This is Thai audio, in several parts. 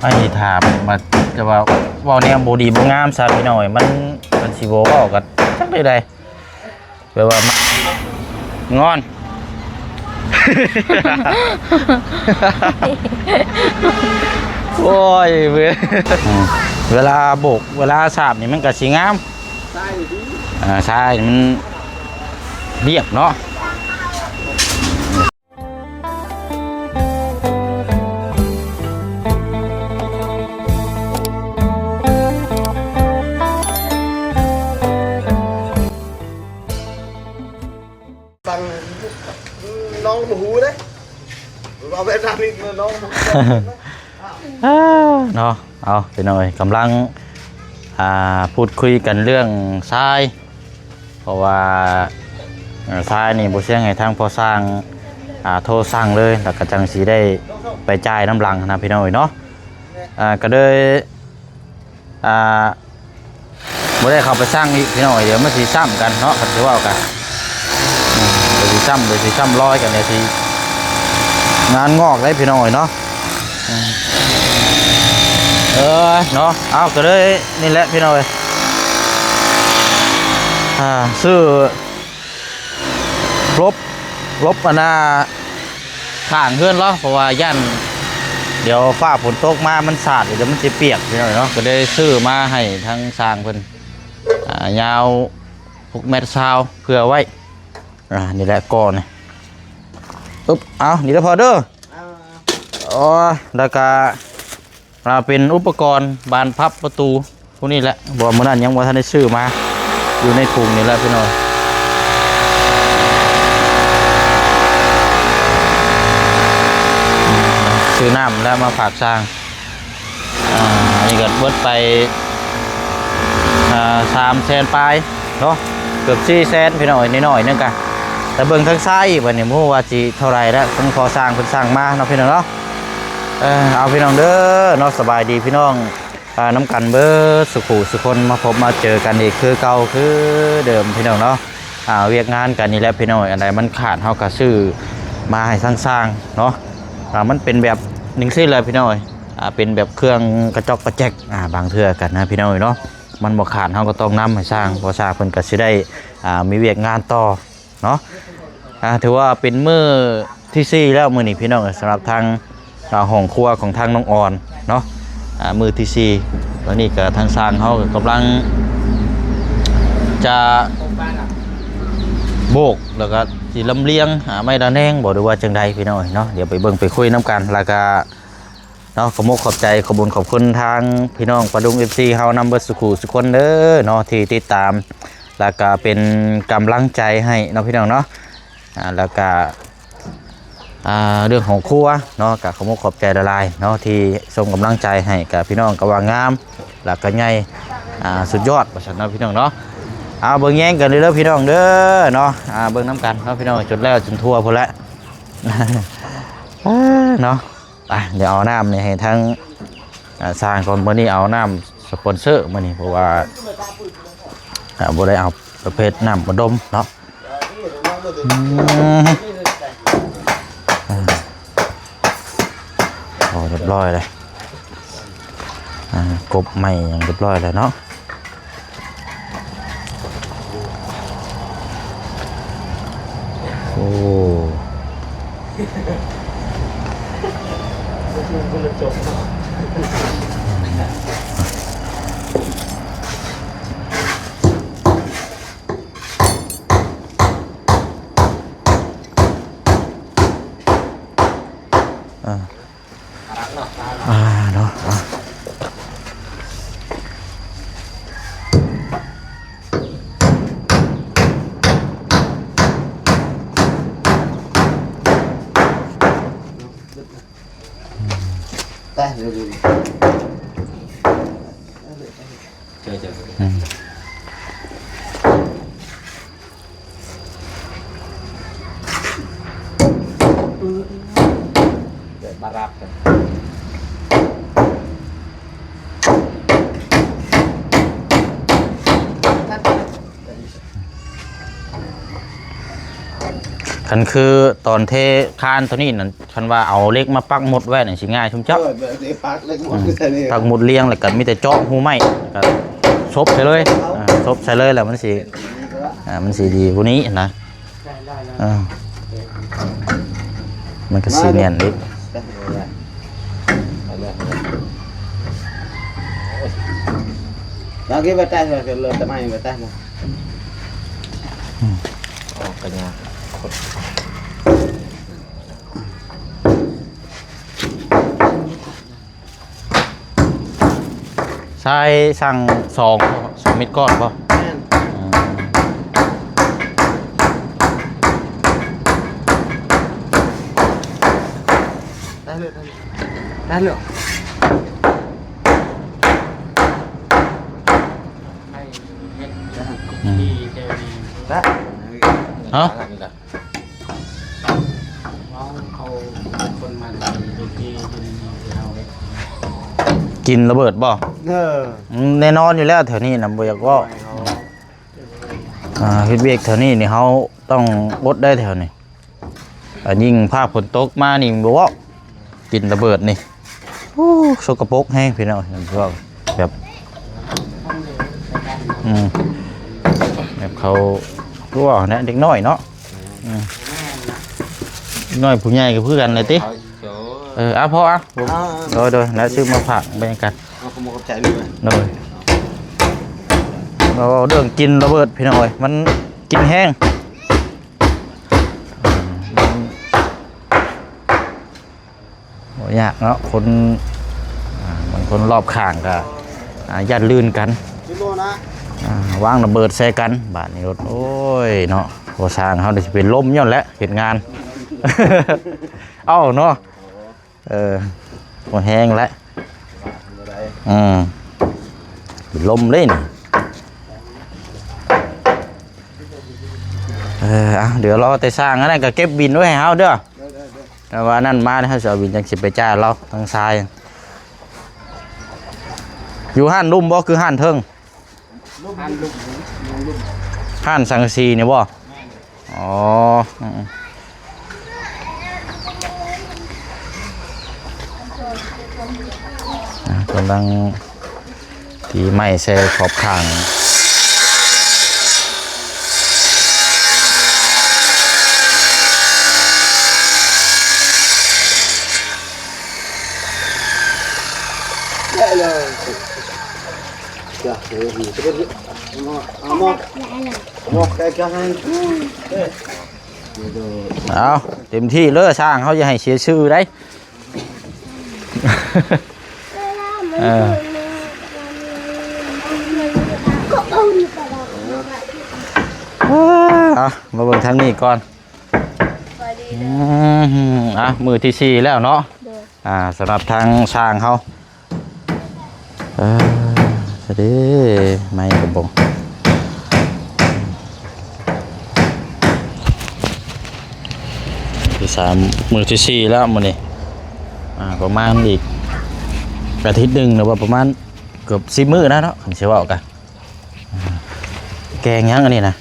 ไอ้ถามมาจะว่าแนวบ่ดีบ่งามซะพี่น้อยมันสิบ่เว้ากันจักได้แปลว่างอน โอ้ยเวลาโบกเวลาสาบนี่มันก็สิงามใช่มันเรียบเนาะฟังน้องหมูเลยเอาไปทำอีกน้องหมูเนาะเอาไปหน่อยกำลังพูดคุยกันเรื่องทรายเพราะว่าทรายนี่บ่เสียงให้ทางพอสร้างโทรสั่งเลยแล้วก็จังสีได้ไปจ่ายน้ำลังนะพี่น้อยเนาะก็เลยบ่ได้เข้าไปสร้างอีกพี่น้อยเดี๋ยวมันสิซ้ำกันเนาะคันสิเว้ากันเดี๋ยวสิซ้ำร้อยกันเดี๋ยวสิงานงอกได้พี่น้อยเนาะเนาะเอาก็เลยนี่แหละพี่น้อยซื้อลบอันน่ะข้างเฮือนเนาะเพราะว่าย่านเดี๋ยวฟ้าฝนตกมามันสาดเดี๋ยวมันจะเปียกพี่น้อยเนาะก็เลยซื้อมาให้ทางสร้างเพิ่นยาว6 เมตรเพื่อไว้นี่แหละก่อนปึ๊บเอานี่แล้วพอเด้อแล้วก็เป็นอุปกรณ์บานพับประตูพวกนี้แหละบอกเมื่อนั้นยังว่าท่านได้ซื้อมาอยู่ในถุงนี่แหละพี่น้อยซื้อน้ำแล้วมาฝากสร้างอันนี้ก็เบิดไป300,000 ปลายเนาะเกือบ400,000พี่น้อยน้อยๆนึงกันแต่เบิ่งทางซ้ายวันนี้มู่ว่าจีเท่าไรแล้วต้องขอสร้างเพิ่นสร้างมาเนาะพี่น้องเนาะเอาพี่น้องเด้อเนาะสบายดีพี่น้องน้ำกันเบิดสุคนมาพบมาเจอกันอีกคือเก่าคือเดิมพี่น้องเนาะเวียกงานกันนี่แหละพี่น้องอะไรมันขาดเฮาก็ซื้อมาให้สร้างเนาะมันเป็นแบบนิ่งซี่เลยพี่น้อยเป็นแบบเครื่องกระจกกระแจกบางเทื่อกันนะพี่น้อยเนาะมันบ่ขาดเฮาก็ต้องนำให้สร้างพอสร้างเพิ่นก็สิได้มีเวียกงานต่อเนาะถือว่าเป็นมื้อที่4แล้วมื้อนี้พี่น้องสำหรับทางห้องครัวของทางน้องอ่อนเนาะมือที่4ตอนนี้ก็ทางสร้างเขากำลังจะโบกแล้วก็สีลำเลียงไม่ดาแนงบอกดูว่าจังใดพี่น้อยเนาะเดี๋ยวไปเบิ่งไปคุยน้ำกันแล้วก็เนาะขอบใจขอบคุณทางพี่น้องปะดุง FC เฮานำเบิดสุคนเด้อเนาะที่ติดตามแล้วก็เป็นกำลังใจให้เนาะพี่น้องเนาะแล้วก็เรื่องของครัวเนาะกับขอบใจละลายเนาะที่ส่งกำลังใจให้กับพี่น้องกับว่างามหลักกันใหญ่สุดยอดประชันเนาะพี่น้องเนาะเบิ่งแย่งกันเด้อพี่น้องเด้อเนาะเบิ่งน้ำกันเนาะพี่น้องจนแล้วจนทั่วพอแล้วเนาะเดี๋ยวเอาน้ำนี่ให้ทั้งสร้างก่อนมื้อนี้เอาน้ำสปอนเซอร์มื้อนี้เพราะว่าบ่ได้เอาประเภทน้ำมาดมเนาะเรียบร้อยเลยกบใหม่อย่างเรียบร้อยเลยเนาะโอ้เนาะแต่เดี๋ยวดูเจอบารับกัน คันคือตอนเทคานตัวนี้นั่นคันว่าเอาเหล็กมาปักหมุดไว้นี่สิง่ายชุมเจ้า ปักเล็กหมดคือใช่นี่ ปักหมุดเรียงแล้วก็มีแต่เจาะหูไม้ก็ซบใส่เลยซบใส่เลยแล้วมันสิมันสิดีกว่านี้นะมันก็สิเนียนนิด แล้วcái bata rồi cái lợn tầm ai bata mà cả nhà ใช้สั่ง2 เม็ดก้อนป่ะ ได้เลย đó ฮะกินระเบิดป่ะแน่นอนอยู่แล้วแถวนี้นะบ่อยากว่าเฮ็ดเวียกแถวนี้นี่เขาต้องอดได้แถวนี้ยิ่งภาคฝนตกมานี่บ่ว่ากินระเบิดนี่สกปรกแห้งพี่น้องแบบแบบเขารู้ว่าเนี่ยเด็กน้อยเนาะน้อยผู้ใหญ่ก็เพื่อกันเลยติพ่อโดยแล้วซื้อมาผักบรรยากาศโดยเราเรื่องกินระเบิดพี่น้อยมันกินแห้งยากเนาะคนมันคนรอบข้างก็ญาติลื่นกันวางระเบิดใส่กันบาดนี้รถโอ้ยเนาะพอสร้างเขาได้เป็นล้มย้อนแล้วเหตุงาน เอ้าเนาะพอแห้งแล้วเป็นลมเลยนี่เดี๋ยวเราแต่สร้างนั่นก็เก็บบินไว้ให้เขาเด้อแต่ว่านั่นมาเนี่ยเขาจะเอาบินจังสิไปจ่ายเราทางซ้ายอยู่ห้านลุ่มบ่คือห้านเทิงห้านสังกะสีเนี่ยบ่อ๋อกำลังตีไม้ใส่ขอบข้างได้เลยจ้ะเดี๋ยวมีจะเป็นมอกแกให้เอาเต็มที่เลยสร้างเขาจะให้เสียชื่อได้มาเบิ่งทางนี้ก่อนมือที่4แล้วเนาะสำหรับทางช่างเขาสวัสดีไม่กระบงที่3มือที่4แล้วมื้อนี้ประมาณอีกอาทิตย์หนึ่งหรือว่าประมาณเกือบ10 มื้อนะเนาะผมเชื่อว่ากันแกงยังอันนี้นะ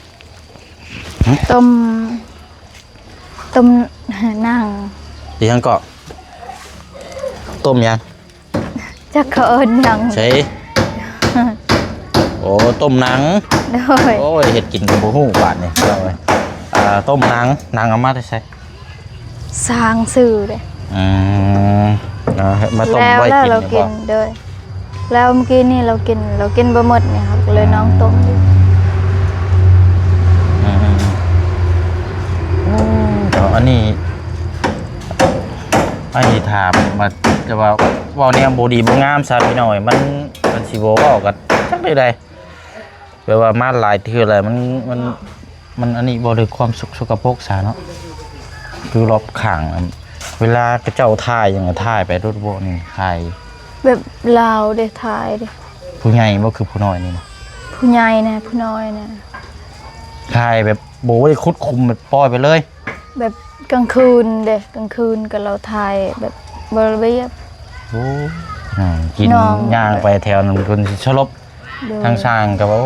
ต้มนั่งดิฉันก็ต้มยังจะเคินหนังใช่โอ้ต้มหนังด้วยโอ้ยเห็ดกินกับบุ้งหวานเนี่ยเลยต้มหนังเอามาได้ใช่สร้างสื่อเลยมาต้มไว้กินเรากินด้วยแล้วเมื่อกี้นี่เรากินบะหมดเนี่ยครับเลยน้องต้มอยู่อันนี้ถามมาจะว่าเนี่ยโบดีบ่งามซะพี่หน่อยมันสิบ่เว้ากันจักได้แปลว่ามาหลายเทื่ออะไรมันอันนี้บ่ได้ความสุขภพซะเนาะคือรอบข้างเวลากระเจ้าถ่ายยังถ่ายไปรถบ่นี่ถ่ายแบบลาวเด้ถ่ายเด้ผู้ใหญ่บ่คือผู้น้อยนี่นะผู้ใหญ่นะผู้น้อยนะถ่ายแบบบ่ได้คุดคุมแบบปล่อยไปเลยแบบกลางคืนเด้กลางคืนกับเราถ่ายแบบบริเวณโอ้กินย่างไปแถวนั้นคนชลบทางช่างกับว่า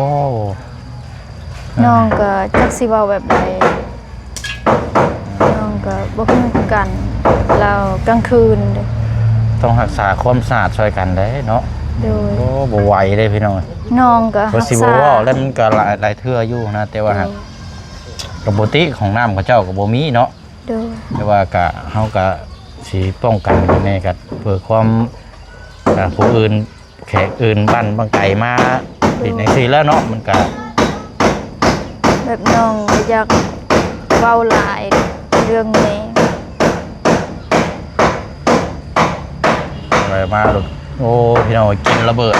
น้องก็จักสิเว้าแบบใด ก็บ่ฮู้คือกันเรากลางคืนเด้อ ต้องรักษาความสะอาดช่วยกันได้เนาะ โดย โอ้บ่ไหวเด้พี่น้อง น้องก็ บ่ รัก สิบ่ ษา เว้าแล้วมันก็หลายเทื่ออยู่นะแต่ว่าหากกบ่ติของน้ำเขาเจ้าก็บ่มีเนาะ โดย แต่ว่าก็เฮาก็สิป้องกันอยู่ในก็เพื่อความผู้อื่นแขกอื่นบ้านบางไกลมาติดในซี่แล้วเนาะมันก็ แบบน้องอยากเว้าหลายเรื่องนี้ อะไรมาหรอกโอ้พี่น้องกินระเบิด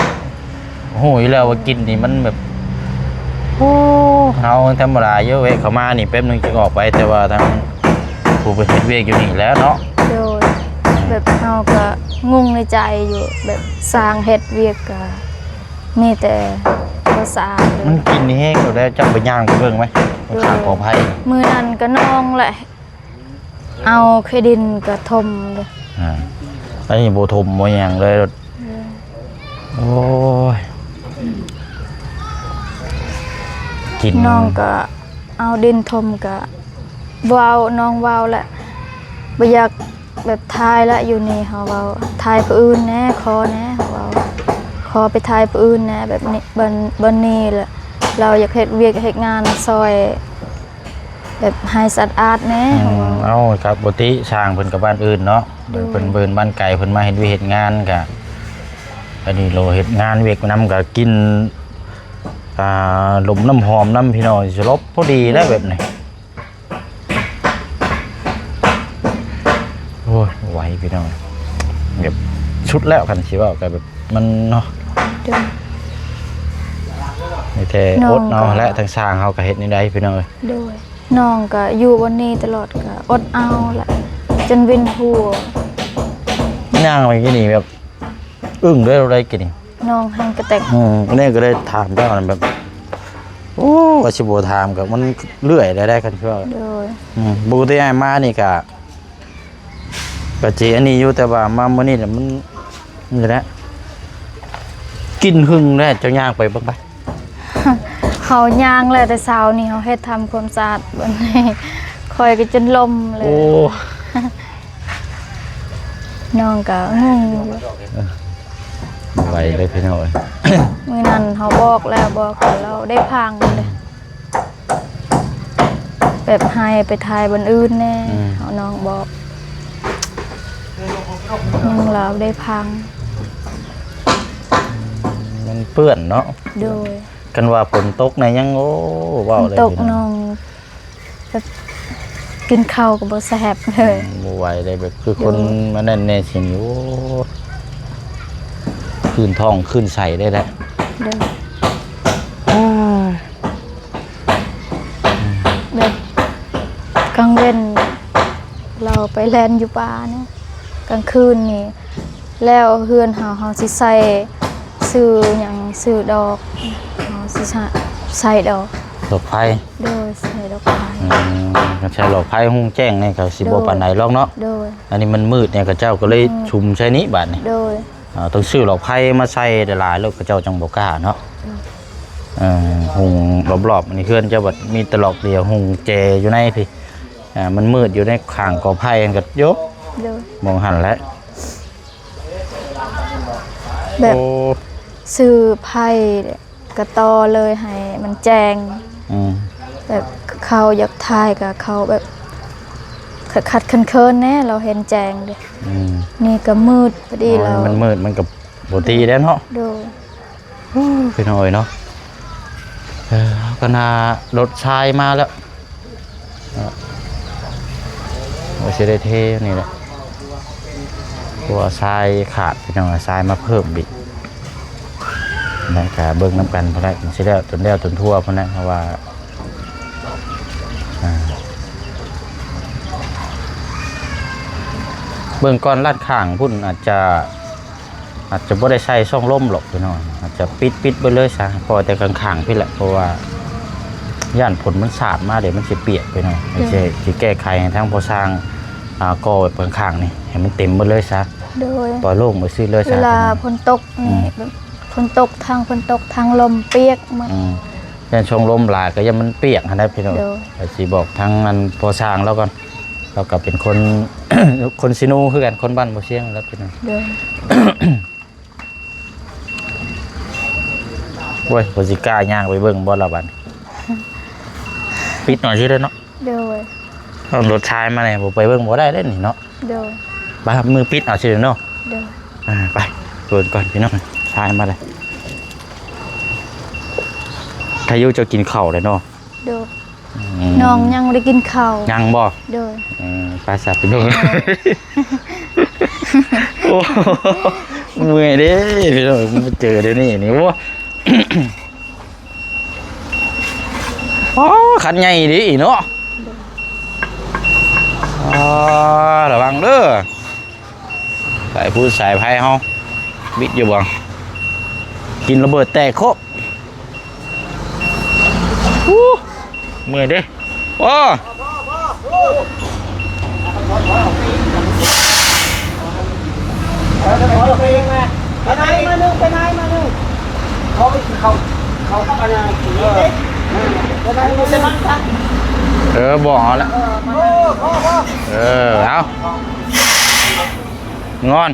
โอ้โหอยู่แล้วว่ากินนี่มันแบบโอ้เฮาธรรมดาเยอะเว้ยเขามานี่แป๊บนึงจะออกไปแต่ว่าทางผู้ไปเฮ็ดเวียกอยู่นี่แล้วเนาะ โดยแบบเฮาก็งงในใจอยู่แบบสร้างเฮ็ดเวียกก็มีแต่บ่สะอาดเล มัน ย กินนี่แห้งอยู่แล้วเจ้าไปย่างไปเบิ่งไหมมันขาดปลอดภัย มื้อนั้นก็น้องแหละเอาเคดินก็ทมเลย ไอ้นี่โบทมโมยังเลยโอ้ยกิน น้องก็เอาดินทมก็เว้าน้องเว้าแหละบ่อยากแบบทายละอยู่นี่เฮาเว้าทายผู้อื่นแน่ขอแน่เฮาเว้าขอไปทายผู้อื่นแน่แบบนี้บันนี้แหละเราอยากเฮ็ดเวียกเฮ็ดงานซอยแบบให้สะอาดแน่เฮาเว้า เอาครับปกติสร้างเพิ่นกับบ้านอื่นเนาะเพิ่นเบิ่นบ้านไก่เพิ่นมาเฮ็ดเวียกเฮ็ดงานกะอันนี้เราเฮ็ดงานเวียกนำก็กินลมน้ำหอมน้ำพี่น้องสิลบพอดีแล้วแบบนี้โอ้ยไหวพี่น้องแบบชุดแล้วกันสิว่าก็แบบมันเนาะ เด้อ นี่แต่อดเนาะและทางสร้างเฮาก็เฮ็ดนี่ได้พี่น้องเอ้ย โดยน้องก็อยู่วันนี้ตลอดก็อดเอาแหละจนวินหัว ย่างไปกินนี่แบบอึ้งด้วยอะไรกินนี่ น้องหันกระแตก นี่ก็ได้ถามได้มันแบบโอ้ว่าสิบ่ถามก็มันเลื่อยได้กันคือว่า โดย ปกติไอ้มานี่ก็จีอันนี้อยู่แต่ว่ามามื้อนี้น่ะมันนี่แหละกินหึงแน่เจ้าย่างไปบ้างไป เขาย่างเลยแต่เช้านี่เขาเฮ็ดทำความสะอาดบนนี้คอยก็จนลมเลย โอ้ น้องก็งงอยู่ ไหวเลยพี่น้อย มื้อนั้นเขาบอกแล้วบอกกับเราได้พังเลยแบบให้ไปทายบนอื่นแน่เขาน้องบอกยังเราได้พัง มันเปื้อนเนาะ โดย กันว่าฝนตกในยังโอ้ว้าวเลย ตกน้องแบบกินข้าวกับบ่แซ่บเลย บ่ไหวเลยแบบคือคนมาแน่นแน่สิโอ้ขึ้นท้องขึ้นใส่ได้แหละ เด้อแบบกลางเว้นเราไปแล่นอยู่ป่าเนี่ยกลางคืนนี่แล้วเฮือนเฮาสิใส่ซื้อหยังซื้อดอกเฮาสิใส่ดอก หลบไฟ โดยใส่ดอกไม้ ก็ใช้หลบไฟหุ้งแจ้งนี่ก็สิบ่ปานใดหรอกเนาะ โดย อันนี้มันมืดเนี่ยก็เจ้าก็เลยชุมใช้นี้บาดนี่ โดย ต้องซื้อหลอกไผ่มาใส่หลายๆแล้วก็เจ้าจังบ่กล้าเนาะหุงรอบๆอันนี้เพื่อนเจ้าบัดมีแตลอกเดียวหุงเจอยู่ในพี่มันมืดอยู่ในข้างกอไผ่กันก็ยก โดย มองหันแล้ว แบบ โอ้ ซื้อไผ่กระตอเลยให้มันแจง อืม แบบเขาอยากทายกับเขาแบบขัดเคินๆแน่เราเห็นแจงเลย อืม นี่ก็มืดพอดีเรา มันมืดมันกับบ่ตีแล้วเนาะ ดู พี่น้อยเนาะก็น่ารถชายมาแล้วโอ้สิได้เทนี่แหละตัวทรายขาดพี่น้องทรายมาเพิ่มบิดนั่นก็เบิ่งน้ำกันพอได้สิแล้วจนแล้วจนทั่วพอนะเพราะว่าเบิ่งก่อนลาดข้างพุ่นอาจจะบ่ได้ใช้ช่องลมหรอกพี่น้องอาจจะปิดไปเลยซะพอแต่ข้างๆพี่แหละเพราะว่าย่านฝนมันสาดมาเดี๋ยวมันสิเปียกไปหน่อยสิแก้ไขให้ทางพอสร้างก่อไว้ข้างๆนี่ให้มันเต็มไปเลยซะ โดย ปล่อยโล่งไปซื้อเลย เว ซะ ลาฝนตกนี่แบบฝนตกทางลมเปียกหมด ย่านช่องลมหลายก็ยังมันเปียกหั่นได้พี่น้อง เดี๋ยว ก็สิบอกทางนั้นพอสร้างแล้วก่อน เราก็เป็นคน คนซินูคือกันคนบ้านบ่เชียงแล้วพี่น้อง เด้อ โว้ยบ่สิกล้าย่างไปเบิ่งบ่ละบัดปิดหน่อยสิเด้อเนาะ เด้อ เอารถชายมาเลยบ่ไปเบิ่งบ่ได้เด้นี่เนาะ เด้อ ไปครับมือปิดเอาสิเนาะ เด้อ ไปเปิดก่อนพี่น้องชายมาเลยถ้าอยู่จะกินข้าวเลยเนาะ เด้อน้องยังบ่ได้กินข้าว ยังบ่ เด้อ ไปสับพี่น้องโอ้เมื่อยเด้พี่น้องมาเจอเดี๋ยวนี้นี่ว่า อ๋อขันใหญ่ดิเนาะระวังเด้อสายพูดสายไพ่เฮาบิดอยู่บ่กินระเบิดแตกโคบเมื่อยเด้โอ้ไปไหนมาหนึ่งเขาเข้ามาไปไหนมาจะนั่งครับ บอกแล้วเอางอน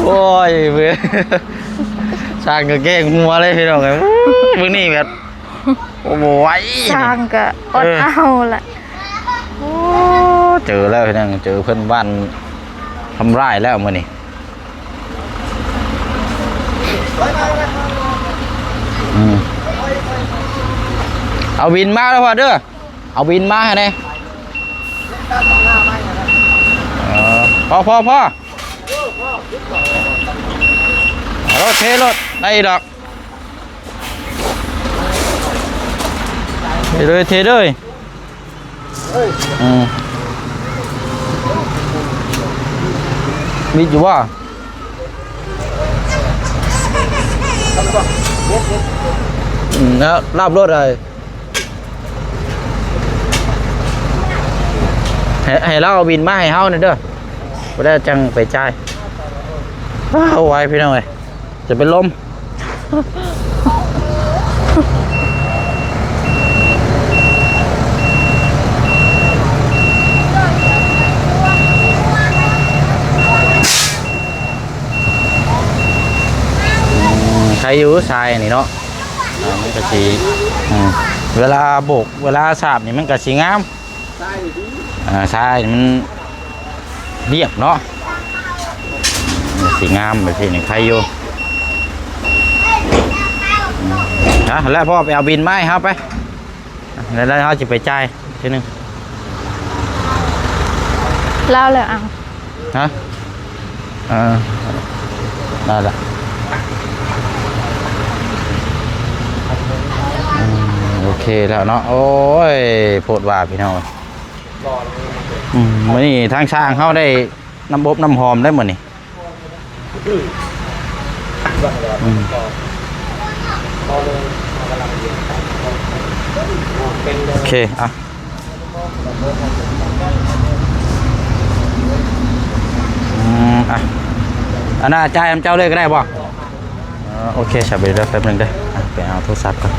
โอ้ยเว้ยช่างก็แกล้งมัวเลยพี่น้องไงมึงนี่แบบโอ้โหไว้ สร้างก็อดเอาล่ะ เจอแล้วพี่น้องเจอเพื่อนบ้านทำร้ายแล้วมื้อนี้เอาวินมาแล้วพอเด้อเอาวินมาให้แน่พอรถเทรถได้ดอกเทเลยมีอยู่ว่าแล้วรับรถอะไรให้เราเอาบินมาให้เฮาหน่อยเด้อบ่ได้จังไปจ่ายเอาไว้พี่น้องเอ้ยจะเป็นลมใครอยู่ทรายนี่เนาะมันก็สีเวลาโบกเวลาสาบนี่มันก็สีงามทรายมันเรียบเนาะสีงามแบบนี้ใครอยู่แล้วพ่อไปเอาบินไม้ครับไปแล้วเขาจะไปจ่ายทีนึง เล่าแล้วเอา ฮะได้ละโอเคแล้วเนาะโอ้ยโพดว่าพี่น้องมื่อนี้ทางช่างเขาได้น้ำอบน้ำหอมได้หมดนี่โอเคอ่ะอันน่าจ่ายเจ้าเลยก็ได้ป่ะโอเคฉับไปเดี๋ยวแป๊บนึงได้ไปเอาโทรศัพท์ก่อน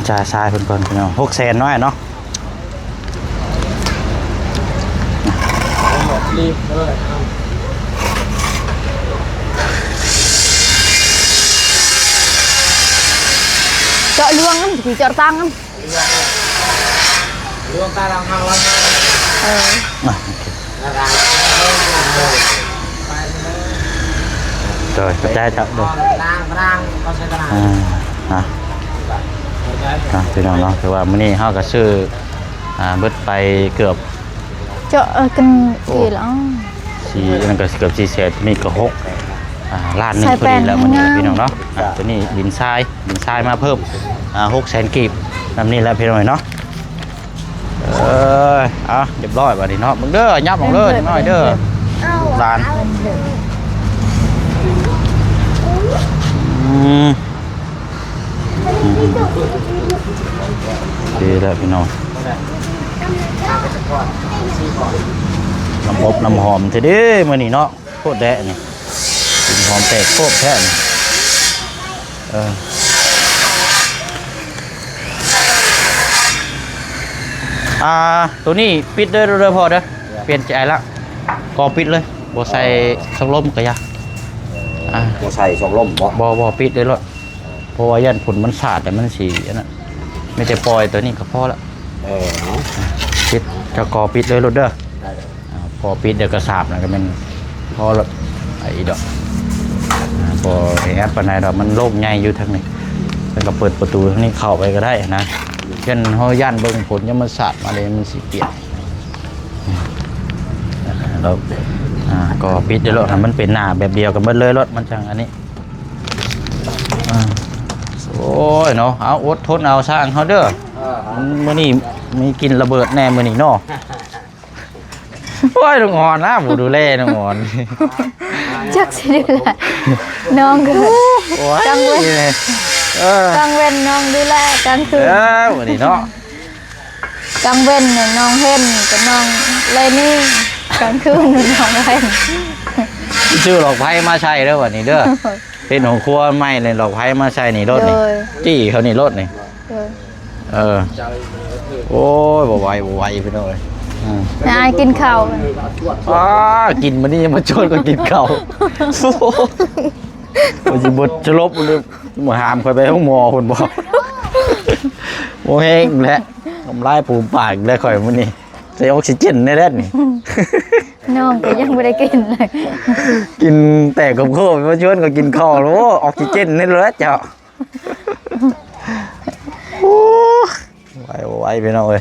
จ่ายทรายเพิ่นก่อนพี่น้อง600,000น้อยเนาะเจาะลวงน้ำthìเจาะตังน้ำลวงตาลังหังลังrồiจ่ายจับเลยพี่น้องเนาะคือว่ามื้อนี้เฮาก็ซื้อเบิดไปเกือบ เจาะกันสีหลัง นั่นก็เกือบ400,000นี่ก็6ล้านหนึงพอดีแล้วมื้อนี้พี่น้องเนาะตัวนี้ดินทรายมาเพิ่ม600,000กีบนำนี่แหละพี่น้องเนาะเรียบร้อยบัดนี้เนาะมึงเด้อยับลงเด้อน้อยเด้อล้านดีแล้วพี่น้องน้ำอบน้ำหอมเท่ดิมื้อนี้เนาะโคตรแดะนี่กลิ่นหอมแตกโคตรแท้นี่ ตัวนี้ปิดเด้อพอเด้อเปลี่ยนใจละก็ปิดเลยบ่ใส่สังลมก็ยาบ่ใส่ช่องลมบ่ปิดเลยรถเพราะว่ายันผลมันสาดแต่มันสีอันนั้นไม่จะปล่อยตัวนี้ก็พอละปิดจะกอปิดเลยรถเด้อพอปิดเดี๋ยวก็สาบนะก็เป็นพอรถไอ้ดอกพอแอปปานใดดอกมันโล่งใหญ่อยู่ทางนี้แล้วก็เปิดประตูทางนี้เข้าไปก็ได้นะยันเฮายันเบิ่งผลยังมันสาดมาเลยมันสิเปียกแล้วก็ปิดเดี๋ยวรถมันเป็นหน้าแบบเดียวกันหมดเลยรถมันจังอันนี้โอ้ยเนาะเอาอดทนเอาสร้างเขาเด้อมื้อนี้มีกินระเบิดแน่มื้อนี้เนาะโอ้ยน้องอ่อนนะผู้ดูแลน้องอ่อนจักสิดูแลน้องเกิดจังเว้นจังเว้นน้องดูแลกลางคืนมื้อนี้เนาะจังเว้นเนี่ยน้องเฮ็ดกับน้องเลยนี่กลางคืนน้องเฮ็ดชื่อหลอกไพ่มาใช้เด้อวันนี้เด้อเป็นของครัวไม่เลยหลอกไพ่มาใช้นี่รถนี่จี้เขานี่รถนี่โอ้ยบ่ไหวไปหน่อยนายกินข้าวกินมานี่มาชวนก็กินข้าวมันจะบดจะลบเลยมาหามคอยไปห้องหมอคนบอกโมเฮงแหละทำลายปูปากได้คอยมันนี่ใส่ออกซิเจนในแรดนี่น้องก็ยังไม่ได้กินเลยกินแต่กับข้าวมาชวนก็กินข้าวแล้วออกซิเจนในแรดเจ้าไหวไปหน่อย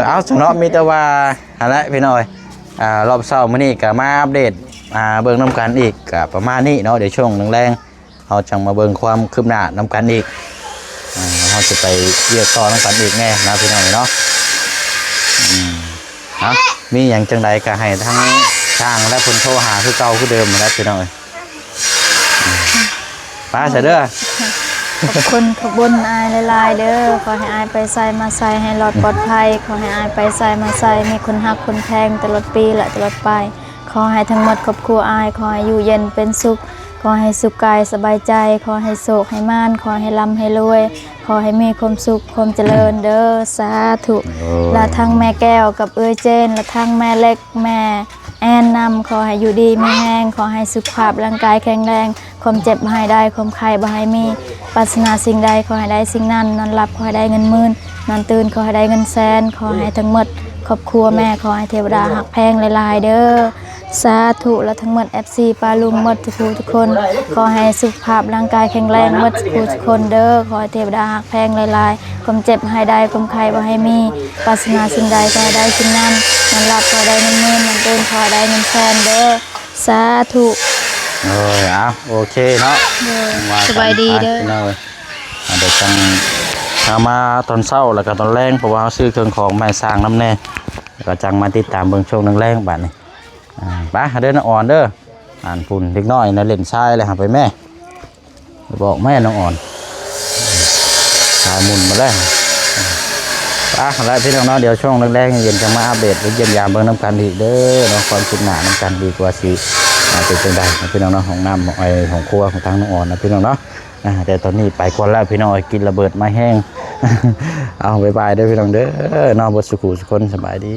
เอาสนอมีแต่ว่าอะไรพี่น้อยรอบเช้ามื้อนี้ก็มาอัปเดตเบิ่งน้ำกันอีกก็ประมาณนี้เนาะเดี๋ยวช่วงแรงๆเราจังมาเบิ่งความคืบหน้าน้ำกันอีกเราจะไปเรียกต่อน้ำกันอีกแน่นะพี่น้อยเนาะมีอย่างจังใดก็ให้ทั้งช่างและคนโทรหาคือเก่าคือเดิมนะพี่น้อยป้าเสด็จขอบคุณขบุญอายลายเด้อขอให้อายไปใส่มาใส่ให้รอดปลอดภัยขอให้อายไปใส่มาใส่มีคนหักคนแพงตลอดปีและตลอดไปขอให้ทั้งหมดครอบครัวอายขอให้อยู่เย็นเป็นสุขขอให้สุขกายสบายใจขอให้โศกให้ม่านขอให้ร่ำให้รวยขอให้มีความสุขความเจริญเด้อสาธุและทั้งแม่แก้วกับเอ้ยเจนและทั้งแม่เล็กแม่แอนนำขอให้อยู่ดีมีแห้งขอให้สุขภาพร่างกายแข็งแรงความเจ็บบ่ให้ได้ความไข้บ่ให้มีปรารถนาสิ่งใดขอให้ได้สิ่งนั้นนอนหลับขอให้ได้เงินหมื่นนอนตื่นขอให้ได้เงินแสนขอให้ทั้งหมดครอบครัวแม่ขอให้เทวดาหักแพงหลายๆเด้อสาธุและทั้งหมด FC ปาลุงหมดทุกคนขอให้สุขภาพร่างกายแข็งแรงหมดทุกคนเด้อขอให้เทวดาหักแพงหลายๆความเจ็บให้ได้ความไข้บ่ให้มีปรารถนาสิ่งใดขอให้ได้สิ่งนั้นนอนหลับขอให้ได้เงินหมื่นนอนตื่นขอให้ได้เงินแสนเด้อสาธุโอเคเนาะสบายดีเด้อเดี๋ยวจังมาตอนเช้าแล้วก็ตอนแรงเพราะว่าซื้อเครื่องของมาสร้างน้ำแน่แล้วก็จังมาติดตามเบื้องช่วงแรงบัดนี้ไปเดินอ่อนเด้อฝุ่นเล็กน้อยนะเล่นทรายเลยหาไปแม่บอกแม่น้องอ่อนทรายมุนมาแล้วอะไรพี่น้องเนาะเดี๋ยวช่วงแรกๆเย็นจะมาอัปเดตเยี่ยมยามเบื้องน้ำกันดีเด้อเนาะความคิดหนาน้ำกันดีกว่าสิเป็นจังใดพี่น้องเนาะของน้ำของครัวของทางน้องอ่อนนะพี่น้องเนาะแต่ตอนนี้ไปก่อนแล้วพี่น้องกินระเบิดไม้แห้งเอาบายบายเด้อพี่น้องเด้อนอนบนสุขุสุคนสบายดี